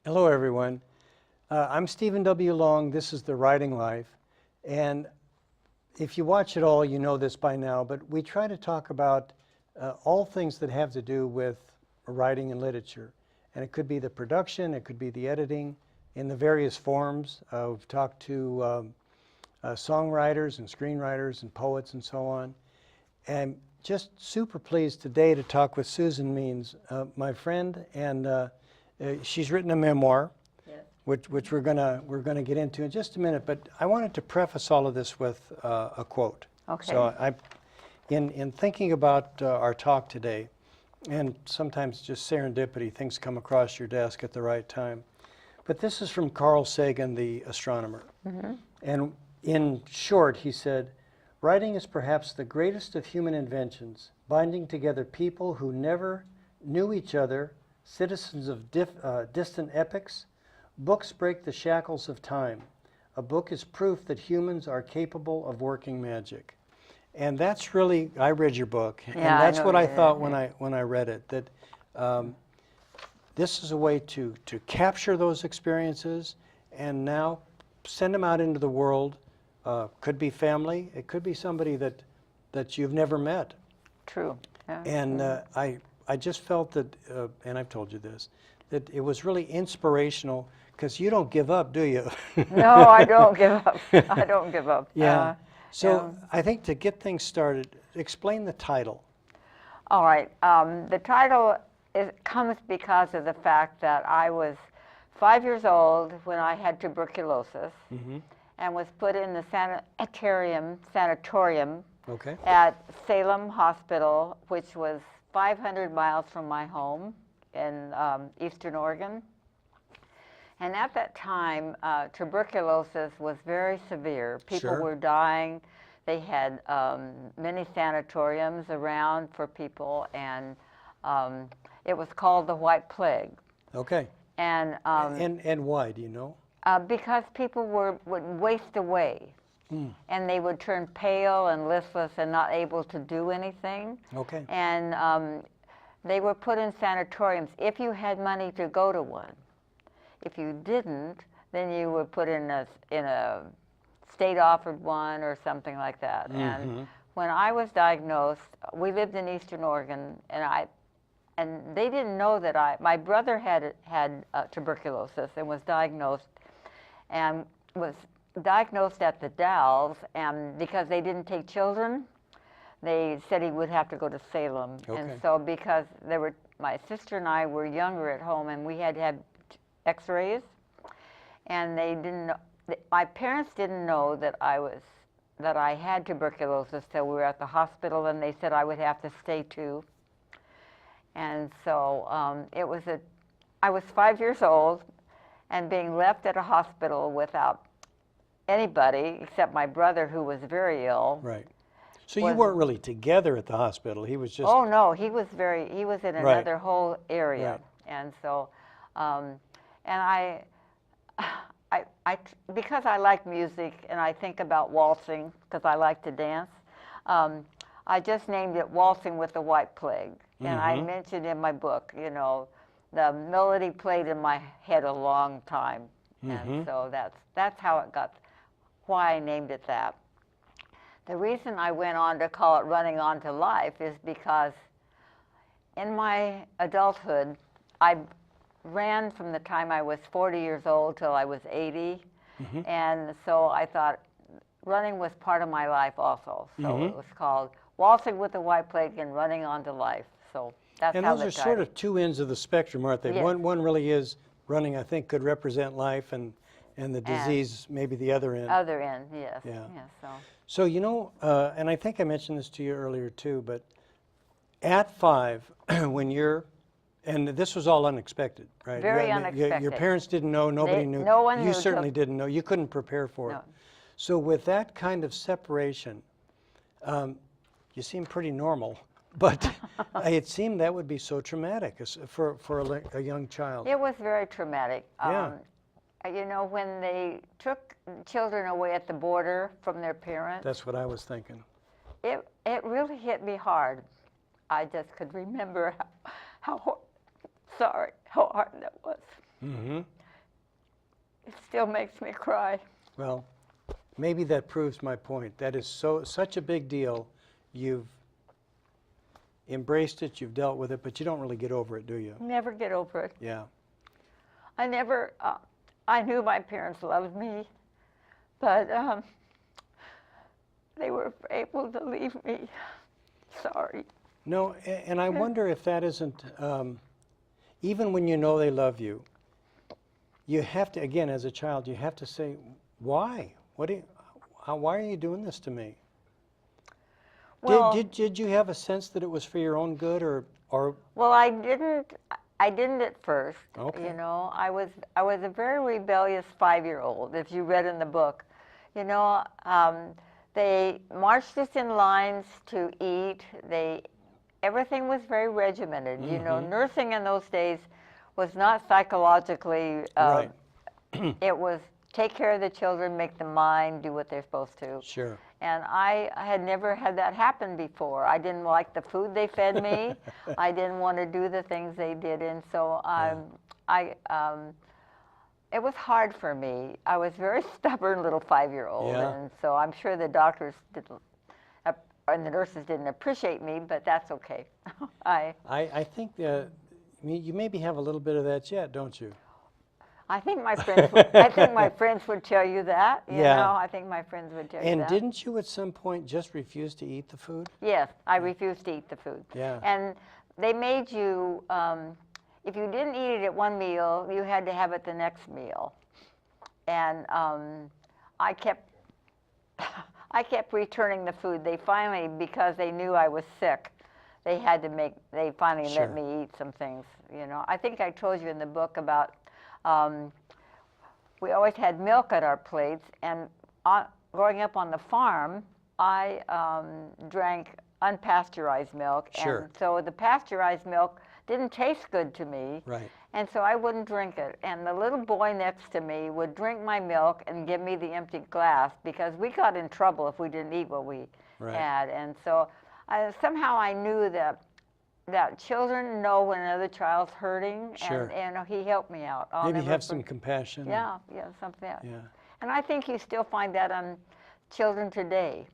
Hello, everyone. I'm Stephen W. Long. This is The Writing Life. And if you watch it all, you know this by now, but we try to talk about all things that have to do with writing and literature. And it could be the production, it could be the editing in the various forms. We've talked to songwriters and screenwriters and poets and so on. And just super pleased today to talk with Susan Means, my friend, and she's written a memoir, yes, which we're gonna get into in just a minute. But I wanted to preface all of this with a quote. Okay. So in thinking about our talk today, and sometimes just serendipity, things come across your desk at the right time. But this is from Carl Sagan, the astronomer. Mm-hmm. And in short, he said, "Writing is perhaps the greatest of human inventions, binding together people who never knew each other, citizens of distant epochs. Books break the shackles of time. A book is proof that humans are capable of working magic." And that's really, I read your book, and that's what I thought when I read it, that this is a way to capture those experiences and now send them out into the world. Could be family, it could be somebody that you've never met. True. Yeah. And I just felt that, and I've told you this, that it was really inspirational, because you don't give up, do you? No, I don't give up. I don't give up. Yeah. So I think to get things started, explain the title. All right. The title comes because of the fact that I was 5 years old when I had tuberculosis, mm-hmm, and was put in the sanatorium okay, at Salem Hospital, which was 500 miles from my home in Eastern Oregon. And at that time, tuberculosis was very severe. People Sure. were dying. They had many sanatoriums around for people, and it was called the White Plague. okay. And why, do you know? because people would waste away, and they would turn pale and listless and not able to do anything. Okay. And they were put in sanatoriums if you had money to go to one. If you didn't, then you were put in a state-offered one or something like that. Mm-hmm. And when I was diagnosed, we lived in Eastern Oregon, and they didn't know that my brother had tuberculosis and was diagnosed at the Dalles, and because they didn't take children, they said he would have to go to Salem. Okay. And so because my sister and I were younger at home, and we had to have X-rays, and they didn't know, my parents didn't know that I had tuberculosis till we were at the hospital, and they said I would have to stay too. And so I was 5 years old, and being left at a hospital without anybody except my brother, who was very ill. Right. So you weren't really together at the hospital. He was just. Oh no, he was in another whole area. Right. And so, and because I like music and I think about waltzing because I like to dance, I just named it Waltzing with the White Plague. Mm-hmm. And I mentioned in my book, the melody played in my head a long time. Mm-hmm. And so that's how it got, why I named it that. The reason I went on to call it Running On to Life is because in my adulthood, I ran from the time I was 40 years old till I was 80. Mm-hmm. And so I thought running was part of my life also. So mm-hmm. It was called Waltzing with the White Plague and Running On to Life. So that's and how those are sort of two ends of the spectrum, aren't they? Yes. One really is running, I think, could represent life, and the disease, maybe the other end. Other end, yes. Yeah. Yeah, so and I think I mentioned this to you earlier too, but at 5, when you're, and this was all unexpected, right? Very unexpected. Your parents didn't know, nobody knew. No one knew. You certainly didn't know. You couldn't prepare for it. So with that kind of separation, you seem pretty normal, but it seemed that would be so traumatic for a young child. It was very traumatic. Yeah. When they took children away at the border from their parents. That's what I was thinking. it really hit me hard. I just could remember how hard that was. Mm-hmm. It still makes me cry. Well, maybe that proves my point. That is such a big deal. You've embraced it, you've dealt with it, but you don't really get over it, do you? Never get over it. Yeah. I never, I knew my parents loved me, but they were able to leave me. Sorry. No, and I wonder if that isn't, even when you know they love you, you have to, again, as a child, you have to say, why? Why are you doing this to me? Well, Did you have a sense that it was for your own good, or? well, I didn't at first. Okay. You know, I was a very rebellious 5-year-old, if you read in the book. You know, they marched us in lines to eat. Everything was very regimented. You know, nursing in those days was not psychologically. Right. It was take care of the children, make them mind, do what they're supposed to. Sure. And I had never had that happen before. I didn't like the food they fed me. I didn't want to do the things they did, and so it was hard for me. I was a very stubborn little 5-year-old, Yeah. and so I'm sure the doctors didn't, and the nurses didn't appreciate me, but that's okay. I think you maybe have a little bit of that yet, don't you? I think my friends. I think my friends would tell you that. You Yeah. know, I think my friends would tell you And that. didn't you at some point just refuse to eat the food? Yes, I refused to eat the food. Yeah. And they made you, if you didn't eat it at one meal, you had to have it the next meal. And I kept returning the food. They finally, because they knew I was sick, they finally Sure. let me eat some things. You know, I think I told you in the book about, we always had milk at our plates, and growing up on the farm, I drank unpasteurized milk, Sure. and so the pasteurized milk didn't taste good to me, Right. and so I wouldn't drink it. And the little boy next to me would drink my milk and give me the empty glass, because we got in trouble if we didn't eat what we Right. had. And so somehow I knew that children know when another child's hurting, Sure. and he helped me out. I'll Maybe never have some forget- compassion. Yeah, something. Yeah. And I think you still find that on children today.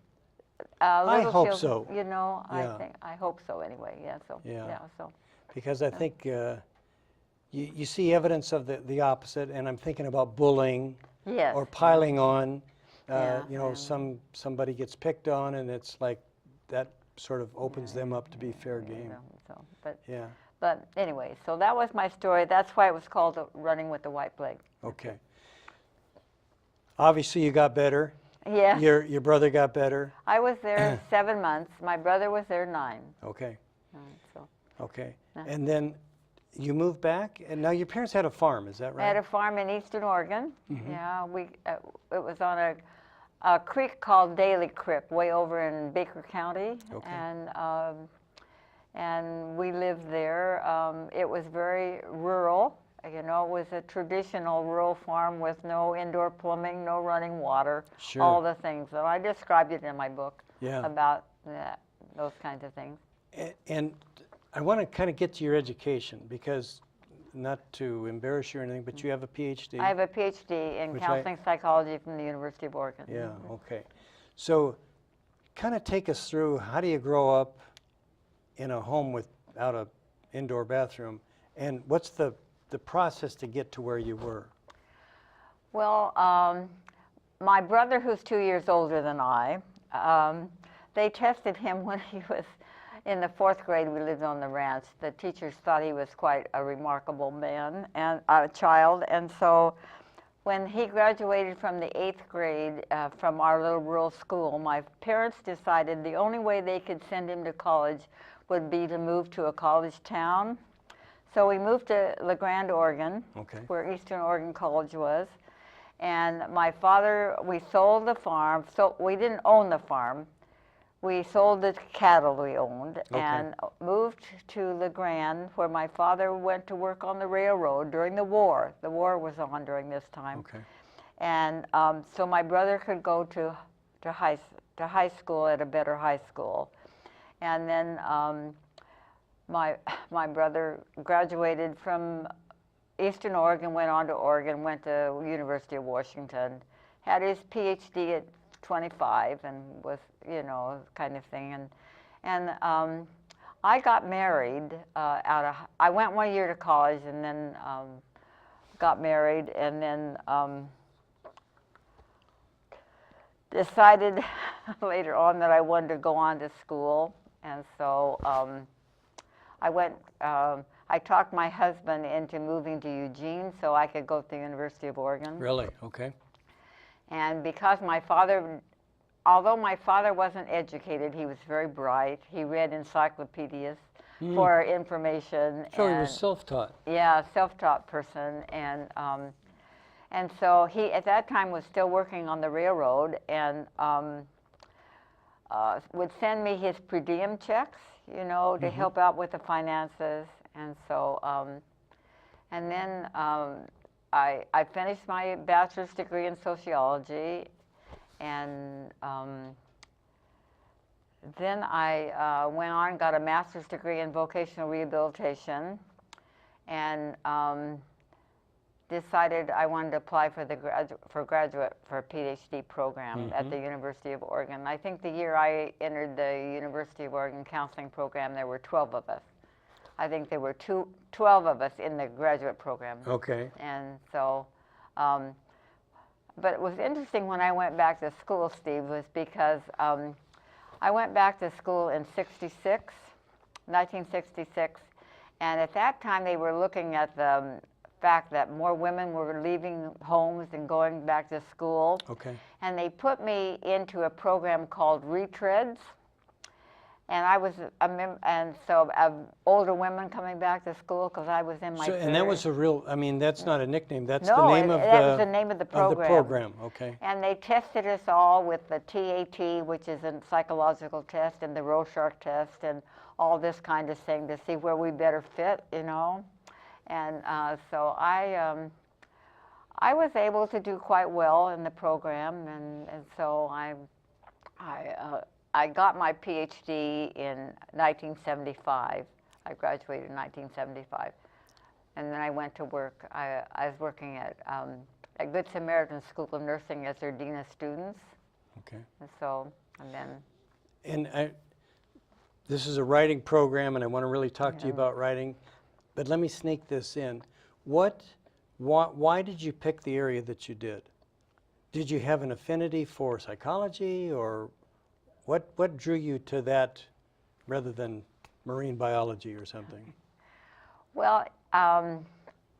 I Little hope children, so. You know, Yeah. I hope so anyway. Yeah. So. Yeah. So. Because I think you see evidence of the opposite, and I'm thinking about bullying Yes. or piling on. Yeah, You know, yeah. somebody gets picked on, and it's like that sort of opens them up to be fair game. So, Yeah. but anyway, so that was my story. That's why it was called Running with the White Plague. Okay. Obviously, you got better. Yeah. Your brother got better. I was there 7 months. My brother was there 9. Okay. So Okay. Yeah. And then you moved back, and now your parents had a farm. Is that I had right? a farm in Eastern Oregon. Mm-hmm. Yeah, it was on a creek called Daly Creek, way over in Baker County, Okay. and we lived there. It was very rural. You know, it was a traditional rural farm with no indoor plumbing, no running water, Sure. all the things. So I described it in my book Yeah. about those kinds of things. And I want to kind of get to your education, because, not to embarrass you or anything, but you have a PhD. I have a PhD in Which counseling psychology from the University of Oregon. Yeah, okay. So kind of take us through, how do you grow up in a home without an indoor bathroom, and what's the process to get to where you were? Well, my brother, who's 2 years older than I, they tested him when he was in the 4th grade. We lived on the ranch. The teachers thought he was quite a remarkable man and a child, and so when he graduated from the 8th grade from our little rural school, my parents decided the only way they could send him to college would be to move to a college town. So we moved to La Grande, Oregon, Okay. where Eastern Oregon College was. And my father, we sold the farm. So we didn't own the farm. We sold the cattle we owned and moved to La Grande, where my father went to work on the railroad during the war. The war was on during this time. Okay. And so my brother could go to to high school at a better high school. And then my brother graduated from Eastern Oregon, went on to Oregon, went to University of Washington, had his PhD at 25, and was, you know, kind of thing. And I got married I went 1 year to college, and then got married, and then decided later on that I wanted to go on to school. And so I talked my husband into moving to Eugene so I could go to the University of Oregon. Really? Okay. And because my father, although my father wasn't educated, he was very bright. He read encyclopedias for information. So he was self-taught. Yeah, self-taught person. And so he, at that time, was still working on the railroad, and would send me his per diem checks, you know, to help out with the finances. And so, and then I finished my bachelor's degree in sociology, and then I went on and got a master's degree in vocational rehabilitation, and decided I wanted to apply for the for a PhD program at the University of Oregon. I think the year I entered the University of Oregon counseling program, there were 12 of us. I think there were 12 of us in the graduate program. Okay. And so, but it was interesting when I went back to school, Steve, was because I went back to school in 1966, and at that time they were looking at the fact that more women were leaving homes and going back to school. Okay. And they put me into a program called Retreads. And I was so older women coming back to school because I was in my 30s. And that was a real, I mean, that's not a nickname, that's No, the name of that was the name of the program. Okay. And they tested us all with the TAT, which is a psychological test, and the Rorschach test, and all this kind of thing to see where we better fit, you know. And so I was able to do quite well in the program, and so I got my PhD in 1975. I graduated in 1975, and then I went to work. I was working at Good Samaritan School of Nursing as their dean of students. Okay. And so, and then. And this is a writing program, and I want to really talk to you about writing. But let me sneak this in. Why did you pick the area that you did? Did you have an affinity for psychology, or what drew you to that rather than marine biology or something? Well,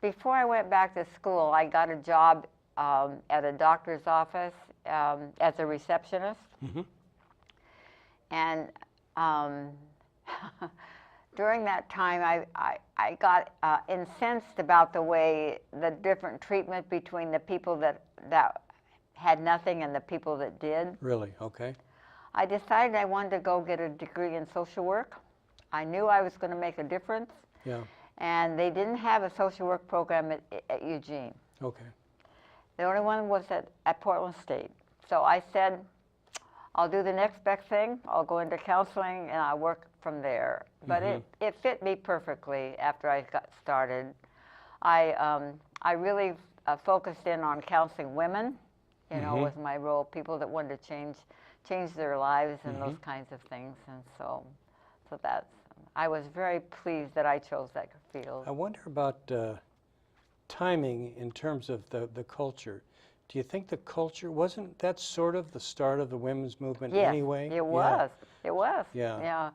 before I went back to school, I got a job at a doctor's office as a receptionist. And during that time, I got incensed about the way the different treatment between the people that had nothing and the people that did. Really? Okay. I decided I wanted to go get a degree in social work. I knew I was going to make a difference. Yeah. And they didn't have a social work program at Eugene. Okay. The only one was at Portland State. So I said, I'll do the next best thing. I'll go into counseling, and I'll work from there. But it fit me perfectly after I got started. I really focused in on counseling women, you know, was my role, people that wanted to change their lives and those kinds of things. And so I was very pleased that I chose that field. I wonder about timing in terms of the culture. Do you think the culture, wasn't that sort of the start of the women's movement anyway? It was. It was. Yeah. Yeah.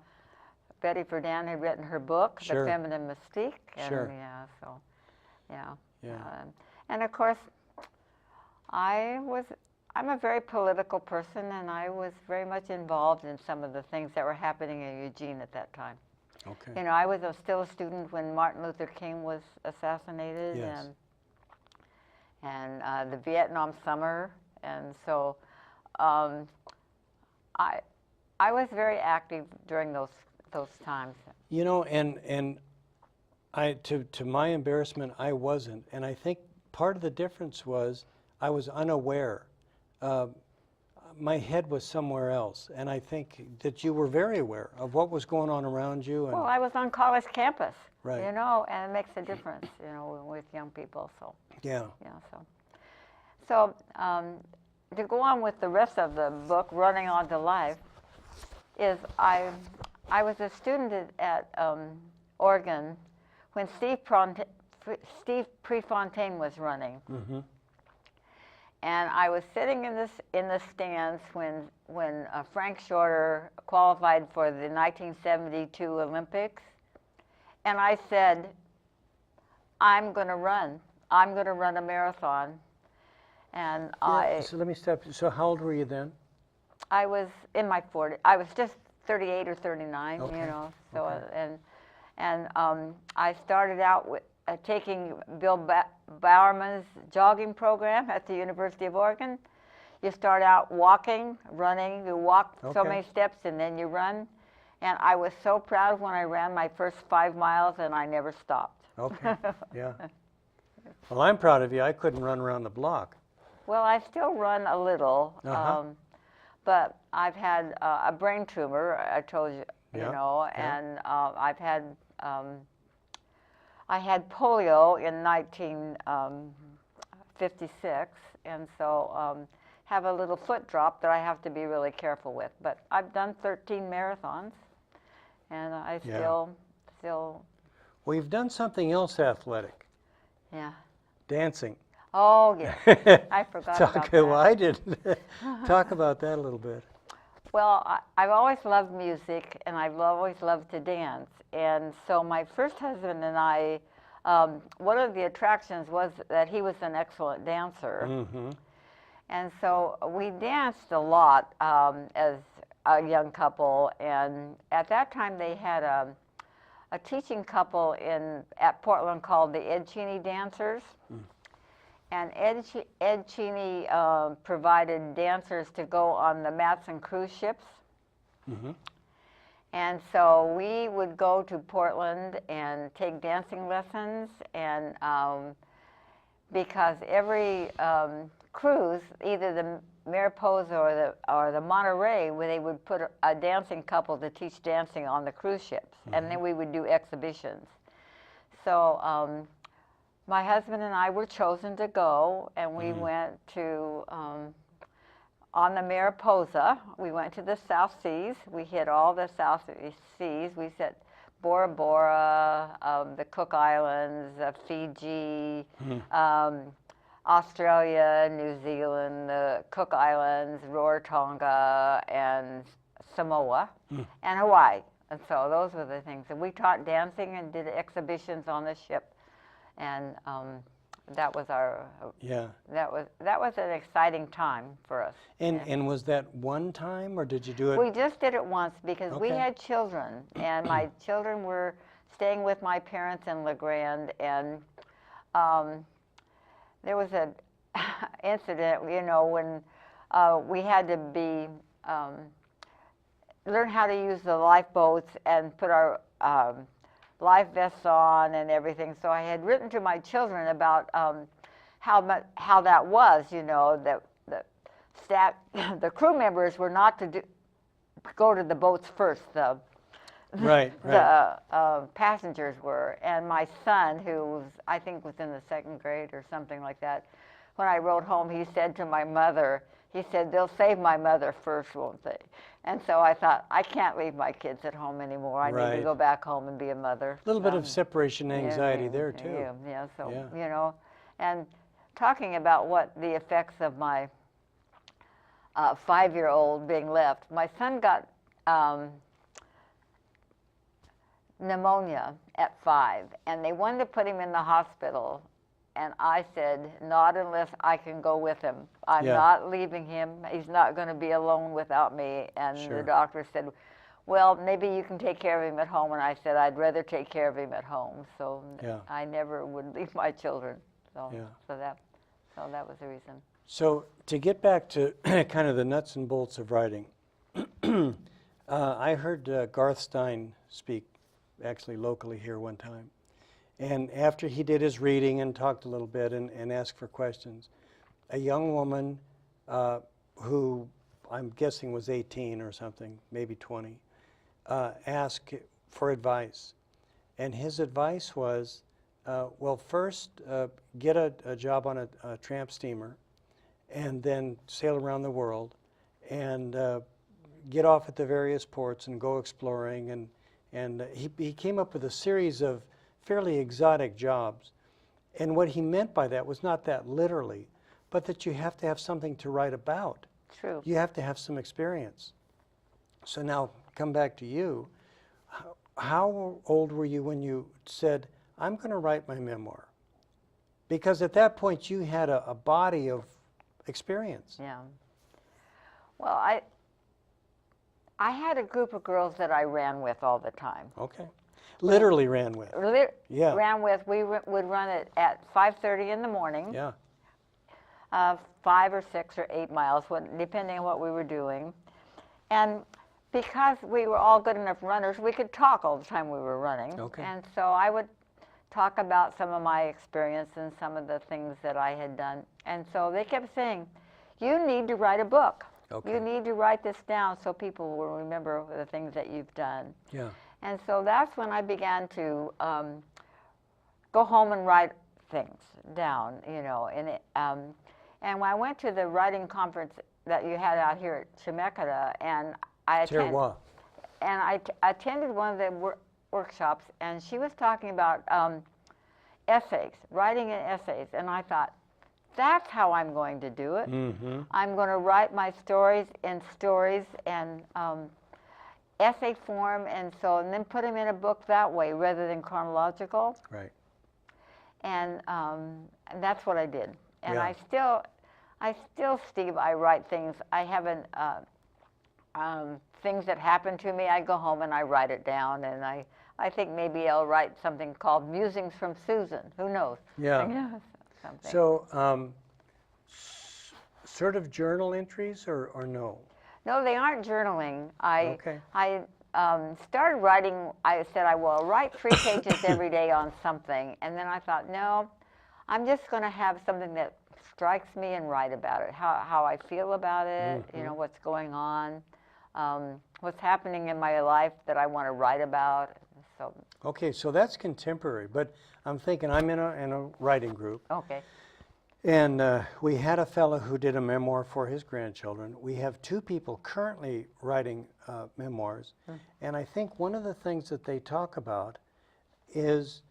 Betty Friedan had written her book, Sure. The Feminine Mystique. And Sure. Yeah, so, yeah. Yeah. And of course, I'm a very political person, and I was very much involved in some of the things that were happening in Eugene at that time. Okay. You know, I was still a student when Martin Luther King was assassinated, Yes. and the Vietnam Summer, and so I was very active during those times. You know, and to my embarrassment, I wasn't, and I think part of the difference was I was unaware. my head was somewhere else, and I think that you were very aware of what was going on around you. And Well, I was on college campus, Right. you know, and it makes a difference, you know, with young people. So yeah, yeah, so to go on with the rest of the book, Running On to Life, is I was a student at Oregon when Steve Prefontaine was running. mm-hmm. And I was sitting in the stands when Frank Shorter qualified for the 1972 Olympics, and I said, I'm going to run. I'm going to run a marathon. And So let me stop. So how old were you then? I was in my 40s. I was just 38 or 39, Okay. you know. So Okay. and I started out with taking Bill Bowerman's jogging program at the University of Oregon. You start out walking, running. You walk so Okay. many steps and then you run. And I was so proud when I ran my first 5 miles, and I never stopped. Okay. Yeah. Well, I'm proud of you. I couldn't run around the block. Well, I still run a little, Uh-huh. but I've had a brain tumor, I told you, Yeah, you know, yeah. and I had polio in 1956, and so have a little foot drop that I have to be really careful with. But I've done 13 marathons, and I Yeah. still, Well, you've done something else athletic, yeah. dancing. Oh, yes. I forgot about that. Well, I didn't. Talk about that a little bit. Well, I've always loved music, and I've always loved to dance. And so my first husband and I, one of the attractions was that he was an excellent dancer. Mm-hmm. And so we danced a lot as a young couple. And at that time, they had a teaching couple at Portland called the Ed Cheney Dancers. Mm. And Ed Cheney provided dancers to go on the Matson cruise ships. Mm-hmm. And so we would go to Portland and take dancing lessons, and because every cruise, either the Mariposa or the Monterey, where they would put a dancing couple to teach dancing on the cruise ships, and then we would do exhibitions. So my husband and I were chosen to go, and we went to, on the Mariposa, we went to the South Seas. We hit all the South Seas. We hit Bora Bora, the Cook Islands, Fiji, Australia, New Zealand, the Cook Islands, Rarotonga, and Samoa, and Hawaii. And so those were the things. And we taught dancing and did exhibitions on the ship. And that was that was an exciting time for us. And was that one time, or did you do it? We just did it once because we Okay. had children, and my children were staying with my parents in La Grande, and there was an incident, you know, when we had to learn how to use the lifeboats and put our life vests on and everything. So I had written to my children about how that was, you know, that the staff, the crew members were not to go to the boats first. Right. The passengers were, and my son, who was, I think, was in the 2nd grade or something like that, when I wrote home, he said to my mother, he said, they'll save my mother first, won't they? And so I thought, I can't leave my kids at home anymore. I need Right. to go back home and be a mother. A little bit of separation anxiety yeah, there, too. Yeah, so, Yeah. you know, and talking about what the effects of my 5-year-old being left, my son got pneumonia at 5, and they wanted to put him in the hospital. And I said, not unless I can go with him. I'm Yeah. not leaving him. He's not going to be alone without me. And Sure. the doctor said, well, maybe you can take care of him at home. And I said, I'd rather take care of him at home. So Yeah. I never would leave my children. So, Yeah. so that was the reason. So to get back to kind of the nuts and bolts of writing, I heard Garth Stein speak actually locally here one time. And after he did his reading and talked a little bit and asked for questions, a young woman who I'm guessing was 18 or something, maybe 20, ask for advice. And his advice was, well, first get a job on a tramp steamer and then sail around the world and get off at the various ports and go exploring. And he came up with a series of fairly exotic jobs. And what he meant by that was not that literally, but that you have to have something to write about. True. You have to have some experience. So now, come back to you. How old were you when you said, I'm going to write my memoir? Because at that point, you had a body of experience. Yeah. Well, I had a group of girls that I ran with all the time. Okay. Literally ran with. Yeah. Ran with. We would run it at 5:30 in the morning. Yeah. 5 or 6 or 8 miles, depending on what we were doing. And because we were all good enough runners, we could talk all the time we were running. Okay. And so I would talk about some of my experience and some of the things that I had done. And so they kept saying, you need to write a book. Okay. You need to write this down so people will remember the things that you've done. Yeah. And so that's when I began to go home and write things down, you know. And when I went to the writing conference that you had out here at Chemeketa, and I attended one of the workshops, and she was talking about essays, writing in essays, and I thought, that's how I'm going to do it. Mm-hmm. I'm going to write my stories in stories and essay form, and then put them in a book that way rather than chronological. Right. And that's what I did. And Yeah. I still, Steve, I write things. I haven't things that happen to me. I go home and I write it down, and I think maybe I'll write something called Musings from Susan. Who knows? Yeah. Something. So, sort of journal entries or no? No, they aren't journaling. Okay. I started writing. I said I will write 3 pages every day on something, and then I thought, no, I'm just going to have something that strikes me and write about it. How I feel about it. Mm-hmm. You know, what's going on, what's happening in my life that I want to write about. So. Okay, so that's contemporary, but I'm thinking I'm in a writing group. Okay. And we had a fellow who did a memoir for his grandchildren. We have 2 people currently writing memoirs. And I think one of the things that they talk about is,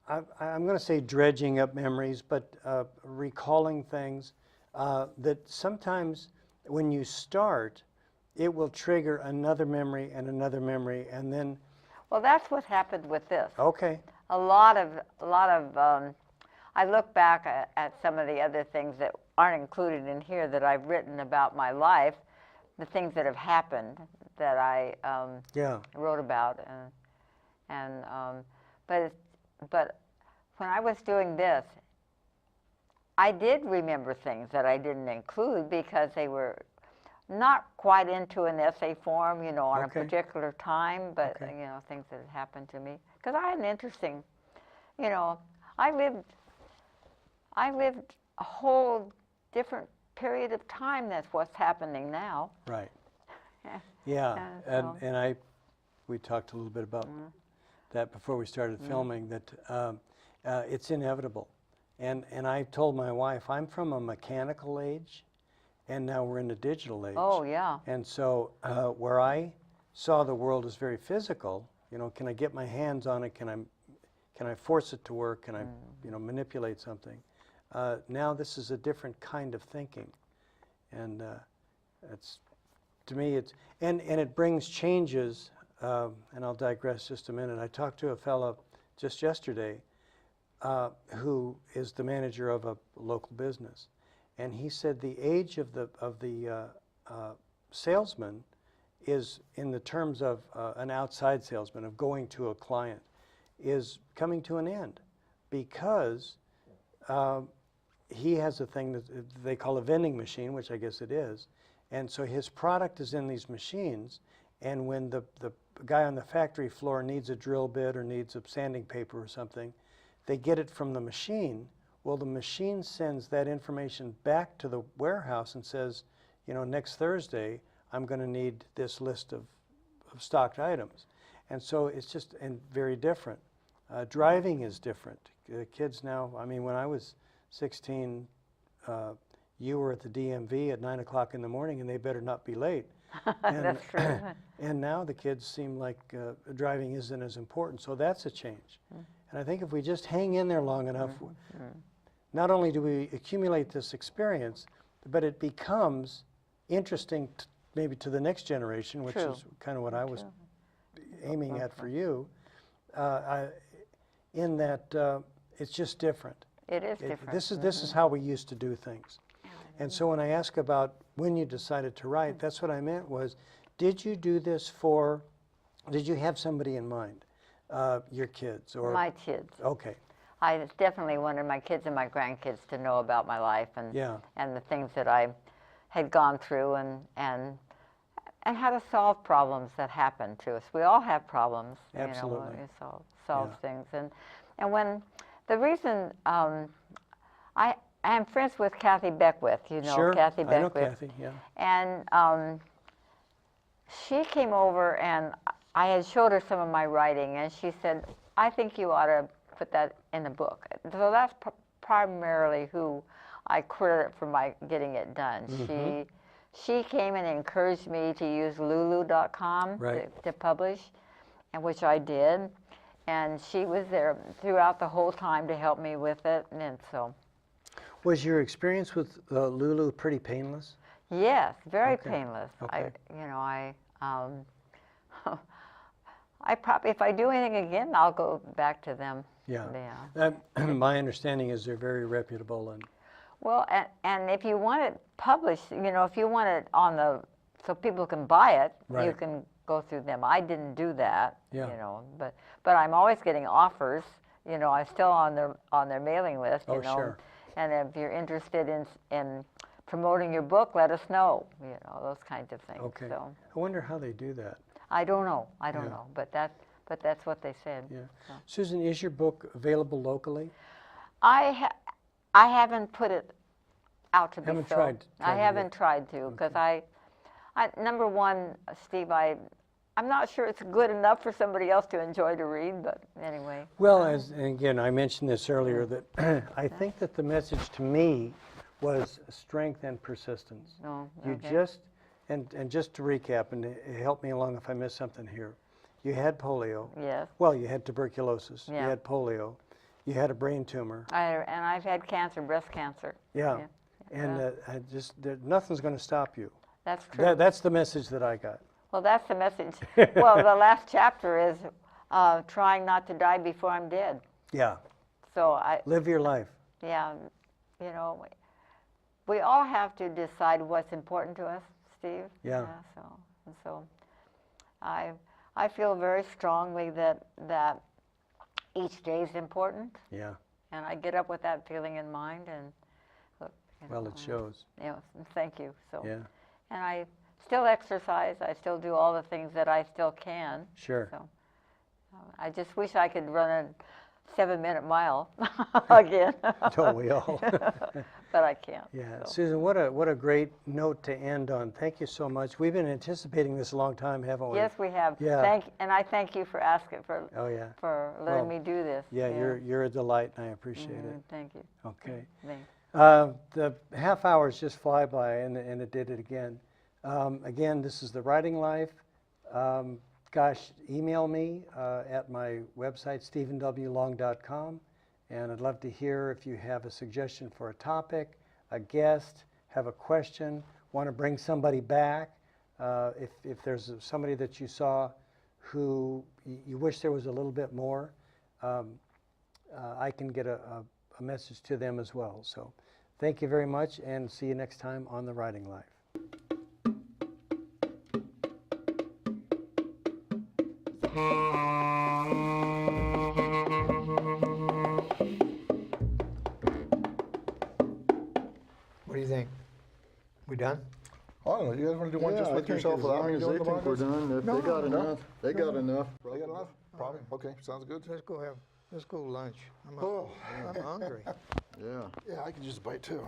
I'm going to say dredging up memories, but recalling things that sometimes when you start, it will trigger another memory and another memory, and then... Well, that's what happened with this. Okay. A lot of I look back at some of the other things that aren't included in here that I've written about my life, the things that have happened that I wrote about, but when I was doing this, I did remember things that I didn't include because they were not quite into an essay form, you know, on a particular time, but you know, things that had happened to me. Because I had an interesting, you know, I lived a whole different period of time than what's happening now. Right. Yeah, and we talked a little bit about that before we started filming, that it's inevitable. And I told my wife, I'm from a mechanical age, and now we're in a digital age. Oh, yeah. And so where I saw the world as very physical, you know, can I get my hands on it? Can I force it to work? Can I, you know, manipulate something? Now this is a different kind of thinking, and it's, to me, it's and it brings changes. And I'll digress just a minute. I talked to a fellow just yesterday who is the manager of a local business, and he said the age of the salesman is, in the terms of an outside salesman, of going to a client, is coming to an end, because he has a thing that they call a vending machine, which I guess it is, and so his product is in these machines, and when the guy on the factory floor needs a drill bit or needs a sanding paper or something, they get it from the machine Well, the machine sends that information back to the warehouse and says, you know, next Thursday, I'm going to need this list of stocked items. And so it's just very different. Driving is different. Kids now, I mean, when I was 16, you were at the DMV at 9 o'clock in the morning and they better not be late. And, That's true. and now the kids seem like driving isn't as important, so that's a change. And I think if we just hang in there long enough, not only do we accumulate this experience, but it becomes interesting maybe to the next generation, which is kind of what I was aiming at for you, in that it's just different. It is different. This is how we used to do things. And so when I ask about when you decided to write, that's what I meant was, did you do this did you have somebody in mind? Your kids? Or My kids. Okay. I definitely wanted my kids and my grandkids to know about my life and the things that I had gone through and how to solve problems that happen to us. We all have problems. Absolutely. You know, we solve things. And when the reason I am friends with Kathy Beckwith, you know, Sure, Kathy I know Beckwith. Kathy, yeah. And she came over and I had showed her some of my writing and she said, I think you ought to put that in a book. So that's primarily who I credit for my getting it done. She came and encouraged me to use lulu.com to publish, and which I did. And she was there throughout the whole time to help me with it, and so. Was your experience with Lulu pretty painless? Yes, very painless. Okay. I probably, if I do anything again, I'll go back to them. Yeah. My understanding is they're very reputable and. Well, and if you want it published, you know, if you want it so people can buy it, you can go through them. I didn't do that, you know, but I'm always getting offers. You know, I'm still on their mailing list. You know, sure. And if you're interested in promoting your book, let us know. You know, those kinds of things. Okay. So I wonder how they do that. I don't know. I don't know, but that's what they said. Yeah. So. Susan, is your book available locally? I haven't put it out to be sold. Tried I haven't tried to because I number one, Steve, I'm not sure it's good enough for somebody else to enjoy to read, but anyway. Well, and again, I mentioned this earlier that I think that the message to me was strength and persistence. Oh, You just, and just to recap, and help me along if I miss something here. You had polio. Yes. Well, you had tuberculosis. Yeah. You had polio. You had a brain tumor. And I've had cancer, breast cancer. Yeah. And nothing's going to stop you. That's true. That's the message that I got. Well, that's the message. Well, the last chapter is trying not to die before I'm dead. Yeah. So live your life. Yeah, you know, we all have to decide what's important to us, Steve. Yeah. So I feel very strongly that each day is important. Yeah. And I get up with that feeling in mind, and look. Well, it shows. Yeah. Thank you. So. Yeah. And I still exercise. I still do all the things that I still can. Sure. So I just wish I could run a 7-minute mile again. Don't we all? But I can't. Yeah. So. Susan, what a great note to end on. Thank you so much. We've been anticipating this a long time, haven't we? Yes, we have. Yeah. And I thank you for asking for. Oh yeah. For letting me do this. Yeah, you're a delight, and I appreciate it. Thank you. Okay. Thanks. The half hours just fly by, and it did it again. Again, this is The Writing Life. Gosh, email me at my website, stephenwlong.com, and I'd love to hear if you have a suggestion for a topic, a guest, have a question, want to bring somebody back. If there's somebody that you saw who you wish there was a little bit more, I can get a message to them as well. So thank you very much, and see you next time on The Writing Life. What do you think? We done? I don't know, you guys wanna do one just Yeah, with I think yourself as without long me as doing they the think we're binders? done, if No, they got no, enough, they got enough. They got enough? Probably, okay, sounds good. Let's go ahead. Let's go lunch. Oh. I'm hungry. Yeah. Yeah, I can just bite too.